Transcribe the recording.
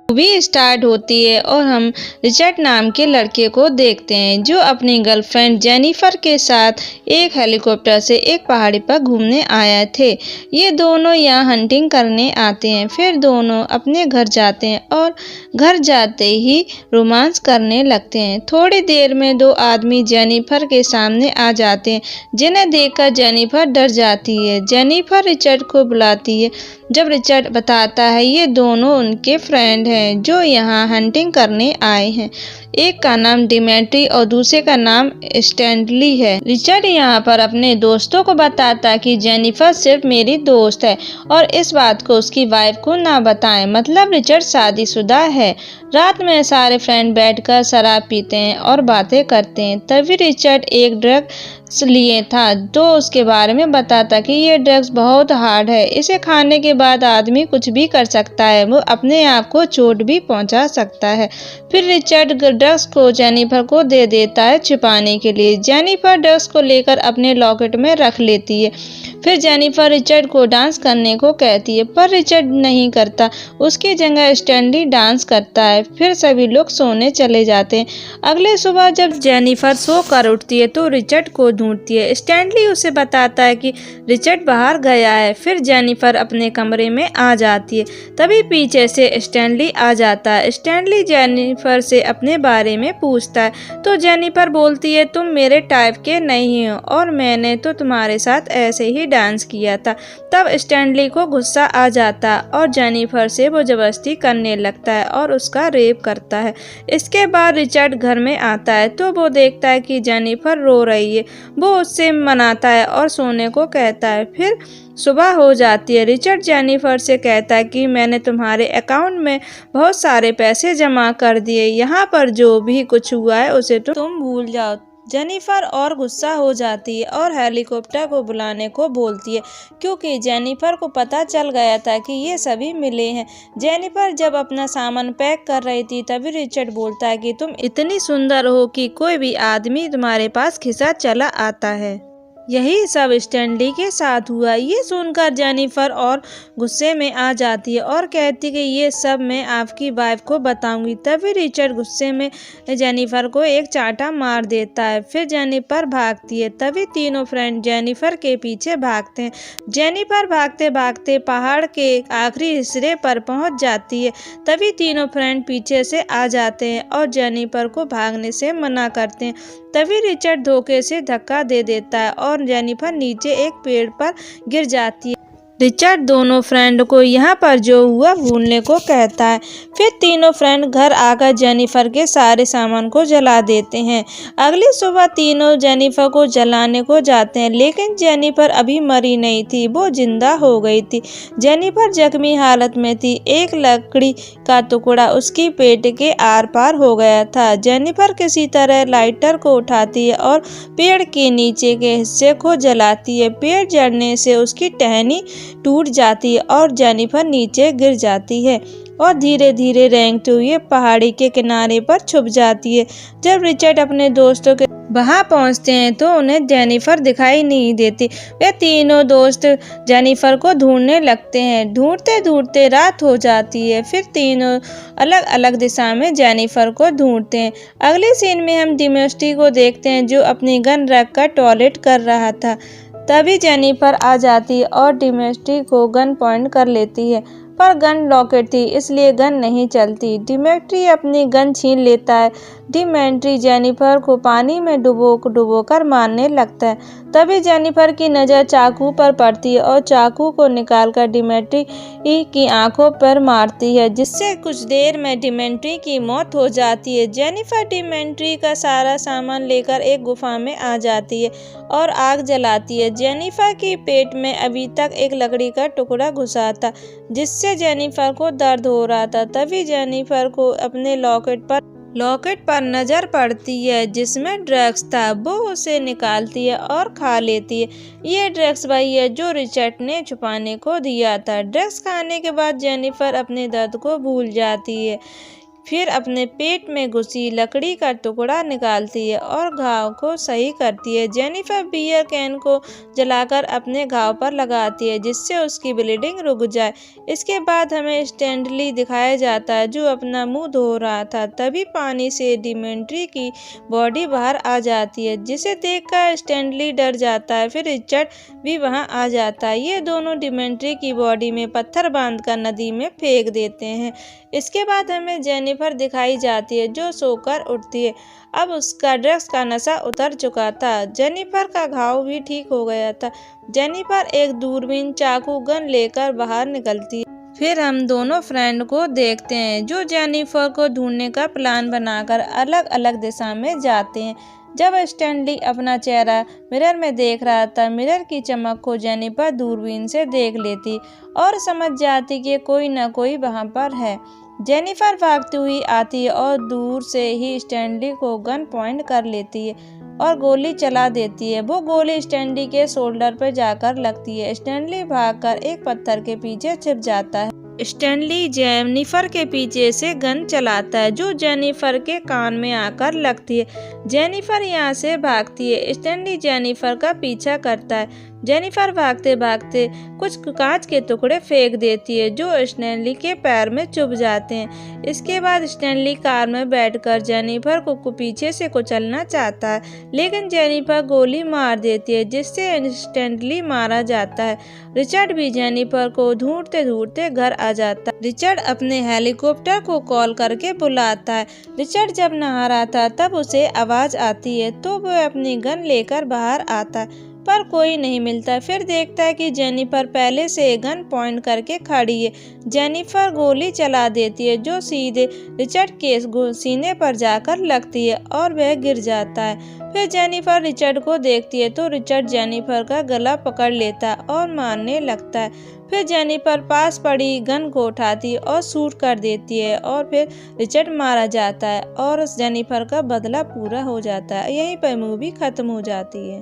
Movie start होती है और हम रिचर्ड नाम के लड़के को देखते हैं जो अपनी गर्लफ्रेंड जेनिफर के साथ एक हेलीकॉप्टर से एक पहाड़ी पर घूमने आए थे। ये दोनों यहाँ हंटिंग करने आते हैं। फिर दोनों अपने घर जाते हैं और घर जाते ही रोमांस करने लगते हैं। थोड़ी देर में दो आदमी जेनिफर के सामने आ जाते हैं जिन्हें देखकर जेनिफर डर जाती है। जेनिफर रिचर्ड को बुलाती है। जब रिचर्ड बताता है ये दोनों उनके फ्रेंड हैं जो यहाँ हंटिंग करने आए हैं। एक का नाम डिमेट्री और दूसरे का नाम स्टैनली है। रिचर्ड यहाँ पर अपने दोस्तों को बताता है कि जेनिफर सिर्फ मेरी दोस्त है और इस बात को उसकी वाइफ को ना बताएं। मतलब रिचर्ड शादीशुदा है। रात में सारे फ्रेंड बैठकर शराब पीते हैं और बातें करते हैं। तभी रिचर्ड एक ड्रग्स लिए था तो उसके बारे में बताता कि ये ड्रग्स बहुत हार्ड है। इसे खाने के बाद आदमी कुछ भी कर सकता है, वो अपने आप को चोट भी पहुंचा सकता है। फिर रिचर्ड ड्रग्स को जेनिफर को दे देता है छिपाने के लिए। जेनिफर ड्रग्स को लेकर अपने लॉकेट में रख लेती है। फिर जेनिफर रिचर्ड को डांस करने को कहती है पर रिचर्ड नहीं करता। उसकी जगह स्टैनली डांस करता है। फिर सभी लोग सोने चले जाते हैं। अगले सुबह जब जेनिफर सो कर उठती है तो रिचर्ड को ढूंढती है। स्टैनली उसे बताता है कि रिचर्ड बाहर गया है। फिर जेनिफर अपने कमरे में आ जाती है। तभी पीछे से स्टैनली आ जाता है। स्टैनली जेनिफर से अपने बारे में पूछता है तो जेनिफर बोलती है तुम मेरे टाइप के नहीं हो और मैंने तो तुम्हारे साथ ऐसे ही डांस किया था। तब स्टैनली को गुस्सा आ जाता है और जेनिफर से वो जबरदस्ती करने लगता है और उसका रेप करता है। इसके बाद रिचर्ड घर में आता है तो वो देखता है कि जेनिफर रो रही है। वो उससे मनाता है और सोने को कहता है। फिर सुबह हो जाती है। रिचर्ड जेनिफर से कहता है कि मैंने तुम्हारे अकाउंट में बहुत सारे पैसे जमा कर दिए, यहाँ पर जो भी कुछ हुआ है उसे तुम भूल जाओ। जेनिफर और गुस्सा हो जाती है और हेलीकॉप्टर को बुलाने को बोलती है क्योंकि जेनिफर को पता चल गया था कि ये सभी मिले हैं। जेनिफर जब अपना सामान पैक कर रही थी तभी रिचर्ड बोलता है कि तुम इतनी सुंदर हो कि कोई भी आदमी तुम्हारे पास खिंचा चला आता है। यही सब स्टैनली के साथ हुआ। ये सुनकर जेनिफर और गुस्से में आ जाती है और कहती कि ये सब मैं आपकी वाइफ को बताऊंगी। तभी रिचर्ड गुस्से में जेनिफर को एक चांटा मार देता है। फिर जेनिफर भागती है। तभी तीनों फ्रेंड जेनिफर के पीछे भागते हैं। जेनिफर भागते भागते पहाड़ के आखिरी हिस्से पर पहुंच जाती है। तभी तीनों फ्रेंड पीछे से आ जाते हैं और जेनिफर को भागने से मना करते हैं। तभी रिचर्ड धोखे से धक्का दे देता है और जेनिफर नीचे एक पेड़ पर गिर जाती है। रिचर्ड दोनों फ्रेंड को यहाँ पर जो हुआ भूलने को कहता है। फिर तीनों फ्रेंड घर आकर जेनिफर के सारे सामान को जला देते हैं। अगली सुबह तीनों जेनिफर को जलाने को जाते हैं लेकिन जेनिफर अभी मरी नहीं थी, वो जिंदा हो गई थी। जेनिफर जख्मी हालत में थी। एक लकड़ी का टुकड़ा उसकी पेट के आर पार हो गया था। जेनिफर किसी तरह लाइटर को उठाती है और पेड़ के नीचे के हिस्से को जलाती है। पेड़ जलने से उसकी टहनी टूट जाती है और जेनिफर नीचे गिर जाती है और धीरे धीरे रेंगते हुए पहाड़ी के किनारे पर छुप जाती है। जब रिचर्ड अपने दोस्तों के वहां पहुंचते हैं तो उन्हें जेनिफर दिखाई नहीं देती। वे तीनों दोस्त जेनिफर को ढूंढने लगते हैं। ढूंढते ढूंढते रात हो जाती है। फिर तीनों अलग अलग दिशा में जेनिफर को ढूंढते हैं। अगले सीन में हम डिमेट्री को देखते हैं जो अपनी गन रखकर टॉयलेट कर रहा था। तभी जेनिफर आ जाती है और डिमेट्री को गन पॉइंट कर लेती है पर गन लॉकेट थी इसलिए गन नहीं चलती। डिमेट्री अपनी गन छीन लेता है। डिमेट्री जेनिफर को पानी में डुबो कर मारने लगता है। तभी जेनिफर की नज़र चाकू पर पड़ती है और चाकू को निकालकर डिमेट्री की आंखों पर मारती है जिससे कुछ देर में डिमेट्री की मौत हो जाती है। जेनिफर डिमेट्री का सारा सामान लेकर एक गुफा में आ जाती है और आग जलाती है। जेनिफर के पेट में अभी तक एक लकड़ी का टुकड़ा घुसा था जिससे जेनिफर को दर्द हो रहा था। तभी जेनिफर को अपने लॉकेट पर नजर पड़ती है जिसमें ड्रग्स था। वो उसे निकालती है और खा लेती है। ये ड्रग्स वही है जो रिचर्ड ने छुपाने को दिया था। ड्रग्स खाने के बाद जेनिफर अपने दर्द को भूल जाती है। फिर अपने पेट में घुसी लकड़ी का टुकड़ा निकालती है और घाव को सही करती है। जेनिफर बियर कैन को जलाकर अपने घाव पर लगाती है जिससे उसकी ब्लीडिंग रुक जाए। इसके बाद हमें स्टैनली दिखाया जाता है जो अपना मुंह धो रहा था। तभी पानी से डिमेंट्री की बॉडी बाहर आ जाती है जिसे देखकर स्टैनली डर जाता है। फिर रिचर्ड भी वहां आ जाता है। ये दोनों डिमेंट्री की बॉडी में पत्थर बांधकर नदी में फेंक देते हैं। इसके बाद हमें जेनिफर दिखाई जाती है जो सोकर उठती है। अब उसका ड्रग्स का नशा उतर चुका था। जेनिफर का घाव भी ठीक हो गया था। जेनिफर एक दूरबीन, चाकू, गन लेकर बाहर निकलती है। फिर हम दोनों फ्रेंड को देखते हैं जो जेनिफर को ढूंढने का प्लान बनाकर अलग अलग दिशा में जाते हैं। जब स्टैनली अपना चेहरा मिरर में देख रहा था, मिरर की चमक को जेनिफर दूरबीन से देख लेती और समझ जाती कि कोई न कोई वहां पर है। जेनिफर भागती हुई आती है और दूर से ही स्टैनली को गन पॉइंट कर लेती है और गोली चला देती है। वो गोली स्टैनली के शोल्डर पर जाकर लगती है। स्टैनली भागकर एक पत्थर के पीछे छिप जाता है। स्टैनली जेनिफर के पीछे से गन चलाता है जो जेनिफर के कान में आकर लगती है। जेनिफर यहाँ से भागती है। स्टैनली जेनिफर का पीछा करता है। जेनिफर भागते भागते कुछ कांच के टुकड़े फेंक देती है जो स्टैनली के पैर में चुभ जाते हैं। इसके बाद स्टैनली कार में बैठकर जेनिफर को पीछे से कुचलना चाहता है लेकिन जेनिफर गोली मार देती है जिससे स्टैनली मारा जाता है। रिचर्ड भी जेनिफर को ढूंढते ढूंढते घर आ जाता है। रिचर्ड अपने हेलीकॉप्टर को कॉल करके बुलाता है। रिचर्ड जब नहा रहा था तब उसे आवाज आती है तो वह अपनी गन लेकर बाहर आता है पर कोई नहीं मिलता। फिर देखता है कि जेनिफर पहले से गन पॉइंट करके खड़ी है। जेनिफर गोली चला देती है जो सीधे रिचर्ड के सीने पर जाकर लगती है और वह गिर जाता है। फिर जेनिफर रिचर्ड को देखती है तो रिचर्ड जेनिफर का गला पकड़ लेता है और मारने लगता है। फिर जेनिफर पास पड़ी गन को उठाती और शूट कर देती है और फिर रिचर्ड मारा जाता है और जेनिफर का बदला पूरा हो जाता है। यहीं पर मूवी खत्म हो जाती है।